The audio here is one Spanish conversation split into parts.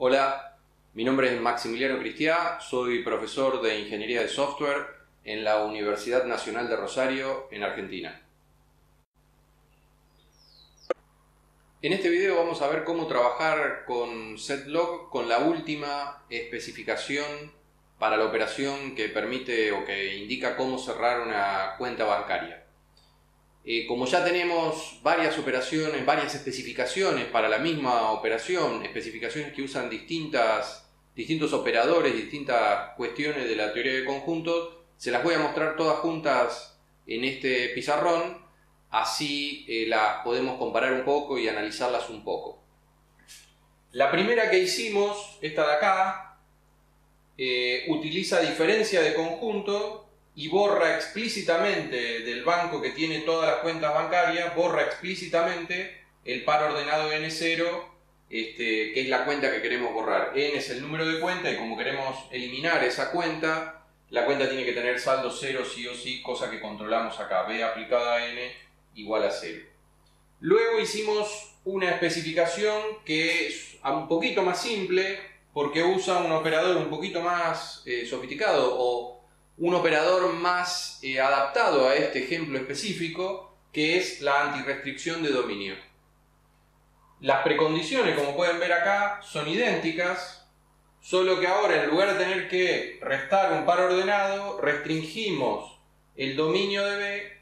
Hola, mi nombre es Maximiliano Cristiá, soy profesor de Ingeniería de Software en la Universidad Nacional de Rosario, en Argentina. En este video vamos a ver cómo trabajar con setlog con la última especificación para la operación que permite o que indica cómo cerrar una cuenta bancaria. Como ya tenemos varias operaciones, varias especificaciones para la misma operación, especificaciones que usan distintos operadores, distintas cuestiones de la teoría de conjuntos, se las voy a mostrar todas juntas en este pizarrón, así las podemos comparar un poco y analizarlas un poco. La primera que hicimos, esta de acá, utiliza diferencia de conjunto y borra explícitamente del banco que tiene todas las cuentas bancarias, borra explícitamente el par ordenado N0, que es la cuenta que queremos borrar. N es el número de cuenta y como queremos eliminar esa cuenta, la cuenta tiene que tener saldo 0 sí o sí, cosa que controlamos acá, B aplicada a N igual a 0. Luego hicimos una especificación que es un poquito más simple porque usa un operador un poquito más sofisticado o un operador más adaptado a este ejemplo específico, que es la antirrestricción de dominio. Las precondiciones, como pueden ver acá, son idénticas, solo que ahora en lugar de tener que restar un par ordenado, restringimos el dominio de B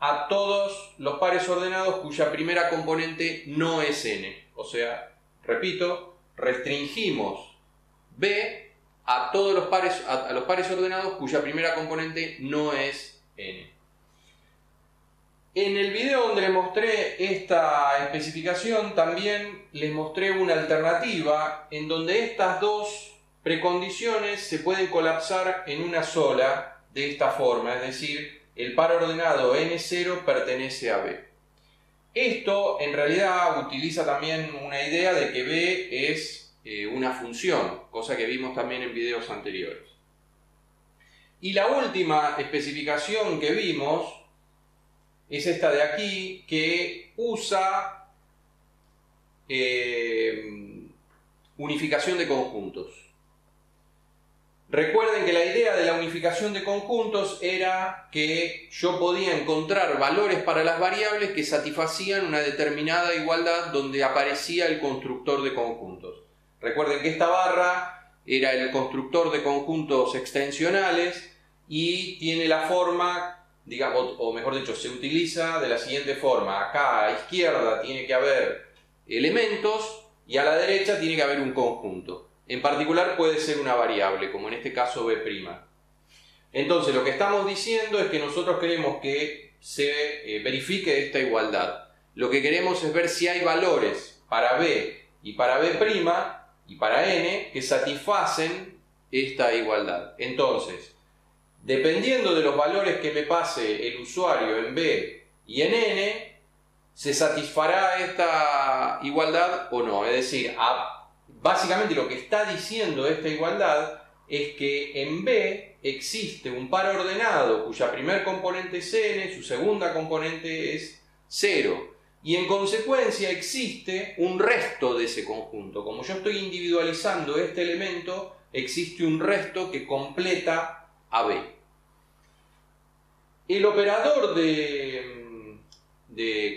a todos los pares ordenados cuya primera componente no es n. O sea, repito, restringimos B a todos los pares ordenados cuya primera componente no es n. En el video donde les mostré esta especificación también les mostré una alternativa en donde estas dos precondiciones se pueden colapsar en una sola de esta forma, es decir, el par ordenado n0 pertenece a B. Esto en realidad utiliza también una idea de que B es una función, cosa que vimos también en videos anteriores. Y la última especificación que vimos es esta de aquí, que usa unificación de conjuntos. Recuerden que la idea de la unificación de conjuntos era que yo podía encontrar valores para las variables que satisfacían una determinada igualdad donde aparecía el constructor de conjuntos. Recuerden que esta barra era el constructor de conjuntos extensionales y tiene la forma, digamos, o mejor dicho, se utiliza de la siguiente forma. Acá a la izquierda tiene que haber elementos y a la derecha tiene que haber un conjunto. En particular puede ser una variable, como en este caso B'. Entonces lo que estamos diciendo es que nosotros queremos que se verifique esta igualdad. Lo que queremos es ver si hay valores para B y para B' y para N que satisfacen esta igualdad. Entonces, dependiendo de los valores que me pase el usuario en B y en N, se satisfará esta igualdad o no. Es decir, básicamente lo que está diciendo esta igualdad es que en B existe un par ordenado cuya primer componente es n, su segunda componente es 0. Y en consecuencia existe un resto de ese conjunto. Como yo estoy individualizando este elemento, existe un resto que completa a B. El operador de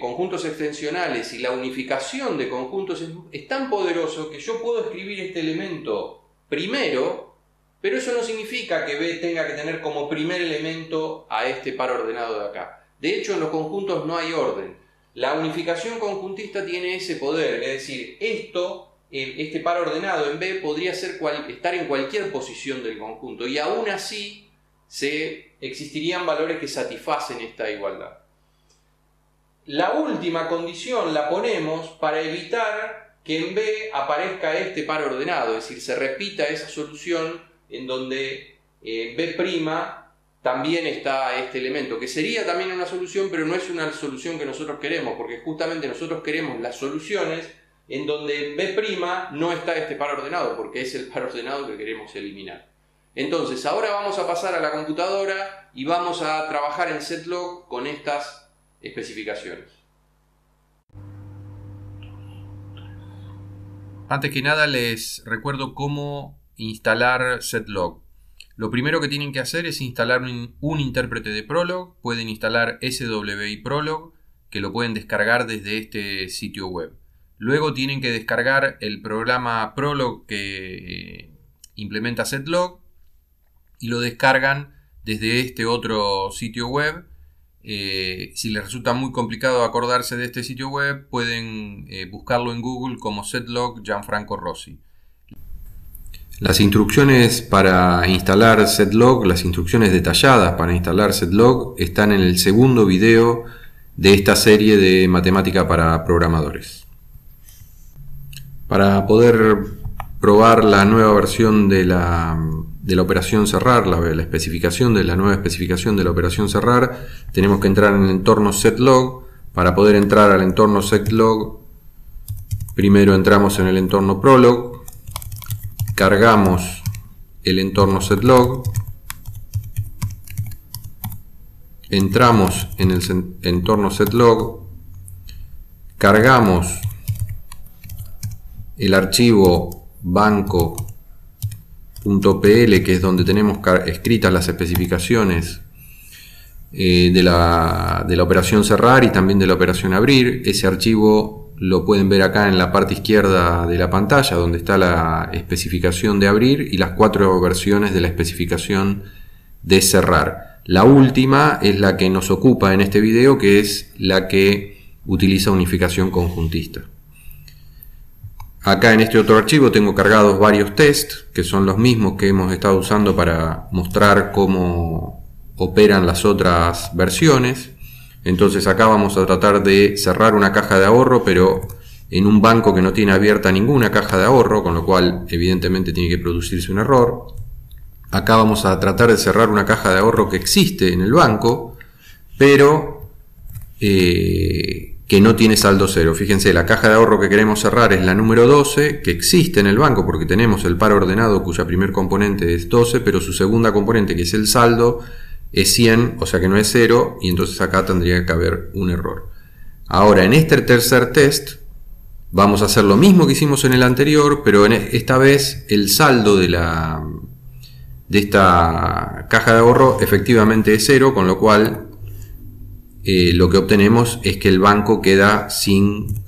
conjuntos extensionales y la unificación de conjuntos es tan poderoso que yo puedo escribir este elemento primero, pero eso no significa que B tenga que tener como primer elemento a este par ordenado de acá. De hecho, en los conjuntos no hay orden. La unificación conjuntista tiene ese poder, es decir, este par ordenado en B podría estar en cualquier posición del conjunto y aún así existirían valores que satisfacen esta igualdad. La última condición la ponemos para evitar que en B aparezca este par ordenado, es decir, se repita esa solución en donde en B' también está este elemento, que sería también una solución, pero no es una solución que nosotros queremos, porque justamente nosotros queremos las soluciones en donde en B' no está este par ordenado, porque es el par ordenado que queremos eliminar. Entonces, ahora vamos a pasar a la computadora y vamos a trabajar en setlog con estas especificaciones. Antes que nada les recuerdo cómo instalar setlog. Lo primero que tienen que hacer es instalar un intérprete de Prolog. Pueden instalar SWI Prolog, que lo pueden descargar desde este sitio web. Luego tienen que descargar el programa Prolog que implementa setlog y lo descargan desde este otro sitio web. Si les resulta muy complicado acordarse de este sitio web, pueden buscarlo en Google como setlog Gianfranco Rossi. Las instrucciones para instalar setlog, las instrucciones detalladas para instalar setlog, están en el segundo video de esta serie de matemática para programadores. Para poder probar la nueva versión de la operación cerrar, la especificación de la nueva especificación de la operación cerrar, tenemos que entrar en el entorno setlog. Para poder entrar al entorno setlog, primero entramos en el entorno Prolog, cargamos el entorno setlog, entramos en el entorno setlog, cargamos el archivo banco.pl, que es donde tenemos escritas las especificaciones de la operación cerrar y también de la operación abrir. Ese archivo lo pueden ver acá en la parte izquierda de la pantalla, donde está la especificación de abrir y las 4 versiones de la especificación de cerrar. La última es la que nos ocupa en este video, que es la que utiliza unificación conjuntista. Acá en este otro archivo tengo cargados varios tests, que son los mismos que hemos estado usando para mostrar cómo operan las otras versiones. Entonces acá vamos a tratar de cerrar una caja de ahorro, pero en un banco que no tiene abierta ninguna caja de ahorro, con lo cual evidentemente tiene que producirse un error. Acá vamos a tratar de cerrar una caja de ahorro que existe en el banco, pero que no tiene saldo cero. Fíjense, la caja de ahorro que queremos cerrar es la número 12, que existe en el banco porque tenemos el par ordenado cuya primer componente es 12, pero su segunda componente, que es el saldo, es 100, o sea que no es 0, y entonces acá tendría que haber un error. Ahora, en este tercer test vamos a hacer lo mismo que hicimos en el anterior, pero esta vez el saldo de esta caja de ahorro efectivamente es 0, con lo cual lo que obtenemos es que el banco queda sin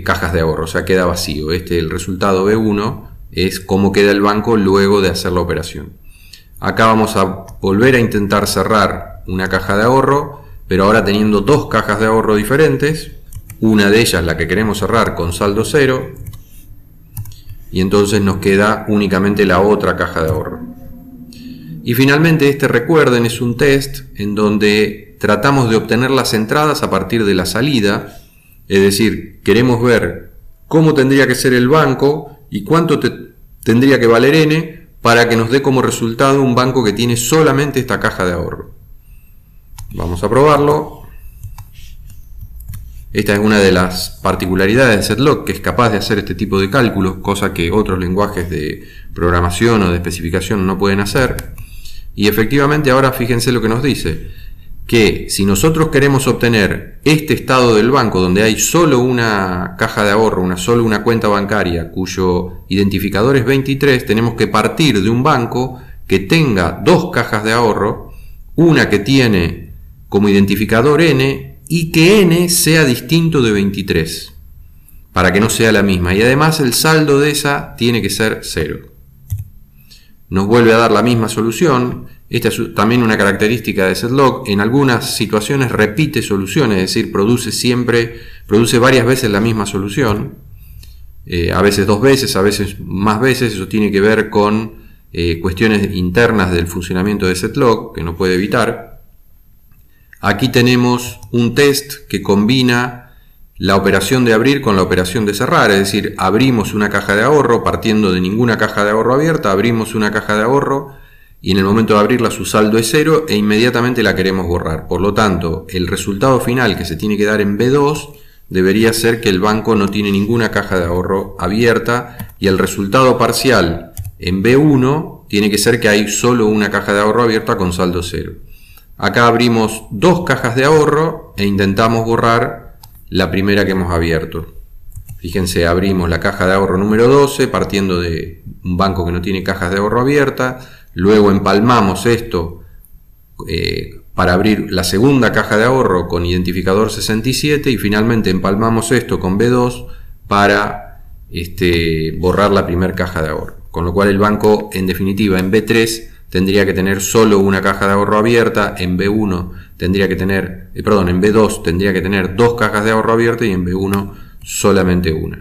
cajas de ahorro, o sea, queda vacío. El resultado B1 es cómo queda el banco luego de hacer la operación. Acá vamos a volver a intentar cerrar una caja de ahorro, pero ahora teniendo 2 cajas de ahorro diferentes. Una de ellas, la que queremos cerrar, con saldo 0, y entonces nos queda únicamente la otra caja de ahorro. Y finalmente recuerden, es un test en donde tratamos de obtener las entradas a partir de la salida, es decir, queremos ver cómo tendría que ser el banco y cuánto tendría que valer n para que nos dé como resultado un banco que tiene solamente esta caja de ahorro. Vamos a probarlo. Esta es una de las particularidades de setlog, que es capaz de hacer este tipo de cálculos, cosa que otros lenguajes de programación o de especificación no pueden hacer. Y efectivamente ahora fíjense lo que nos dice, que si nosotros queremos obtener este estado del banco donde hay solo una caja de ahorro, solo una cuenta bancaria cuyo identificador es 23, tenemos que partir de un banco que tenga 2 cajas de ahorro, una que tiene como identificador n y que n sea distinto de 23, para que no sea la misma, y además el saldo de esa tiene que ser 0. Nos vuelve a dar la misma solución. Esta es también una característica de setlog. En algunas situaciones repite soluciones, es decir, produce varias veces la misma solución, a veces 2 veces, a veces más veces. Eso tiene que ver con cuestiones internas del funcionamiento de setlog, que no puede evitar. Aquí tenemos un test que combina la operación de abrir con la operación de cerrar, es decir, abrimos una caja de ahorro partiendo de ninguna caja de ahorro abierta, abrimos una caja de ahorro y en el momento de abrirla su saldo es 0 e inmediatamente la queremos borrar. Por lo tanto, el resultado final que se tiene que dar en B2 debería ser que el banco no tiene ninguna caja de ahorro abierta, y el resultado parcial en B1 tiene que ser que hay solo una caja de ahorro abierta con saldo 0. Acá abrimos 2 cajas de ahorro e intentamos borrar la primera que hemos abierto. Fíjense, abrimos la caja de ahorro número 12 partiendo de un banco que no tiene cajas de ahorro abiertas. Luego empalmamos esto para abrir la segunda caja de ahorro con identificador 67 y finalmente empalmamos esto con B2 para borrar la primera caja de ahorro. Con lo cual el banco, en definitiva, en B3 tendría que tener solo una caja de ahorro abierta, en B1 tendría que tener, en B2 tendría que tener dos cajas de ahorro abiertas y en B1 solamente una,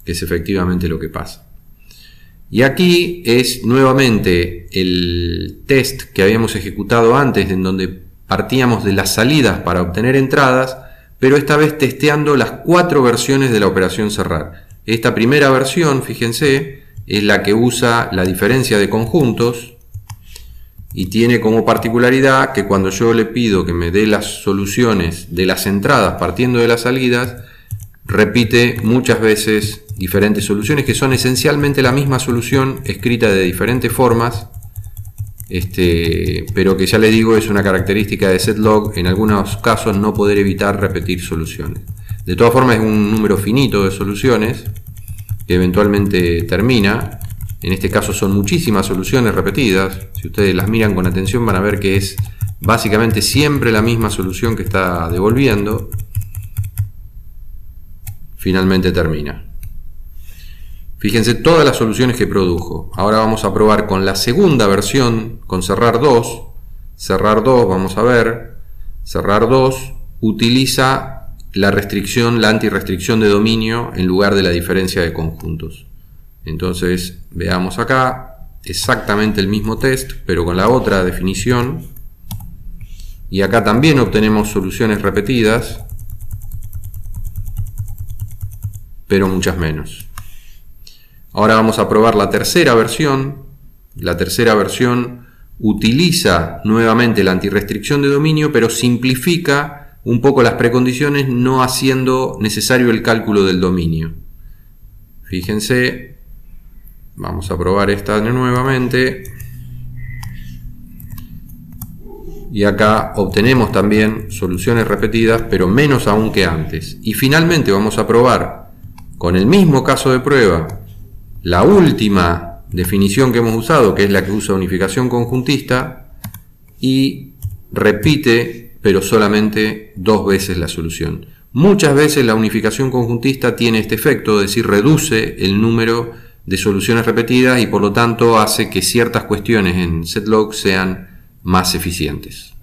que es efectivamente lo que pasa. Y aquí es nuevamente el test que habíamos ejecutado antes, en donde partíamos de las salidas para obtener entradas, pero esta vez testeando las 4 versiones de la operación cerrar. Esta primera versión, fíjense, es la que usa la diferencia de conjuntos y tiene como particularidad que cuando yo le pido que me dé las soluciones de las entradas partiendo de las salidas, repite muchas veces diferentes soluciones que son esencialmente la misma solución escrita de diferentes formas, pero que ya les digo es una característica de setlog en algunos casos no poder evitar repetir soluciones. De todas formas es un número finito de soluciones que eventualmente termina. En este caso son muchísimas soluciones repetidas. Si ustedes las miran con atención van a ver que es básicamente siempre la misma solución que está devolviendo. Finalmente termina. Fíjense todas las soluciones que produjo. Ahora vamos a probar con la segunda versión, con cerrar 2. Cerrar 2, vamos a ver. Cerrar 2 utiliza la antirrestricción de dominio en lugar de la diferencia de conjuntos. Entonces, veamos acá, exactamente el mismo test, pero con la otra definición. Y acá también obtenemos soluciones repetidas, pero muchas menos. Ahora vamos a probar la tercera versión. La tercera versión utiliza nuevamente la antirrestricción de dominio, pero simplifica un poco las precondiciones, no haciendo necesario el cálculo del dominio. Fíjense, vamos a probar esta nuevamente. Y acá obtenemos también soluciones repetidas, pero menos aún que antes. Y finalmente vamos a probar con el mismo caso de prueba la última definición que hemos usado, que es la que usa unificación conjuntista, y repite pero solamente 2 veces la solución. Muchas veces la unificación conjuntista tiene este efecto, es decir, reduce el número de soluciones repetidas y por lo tanto hace que ciertas cuestiones en setlog sean más eficientes.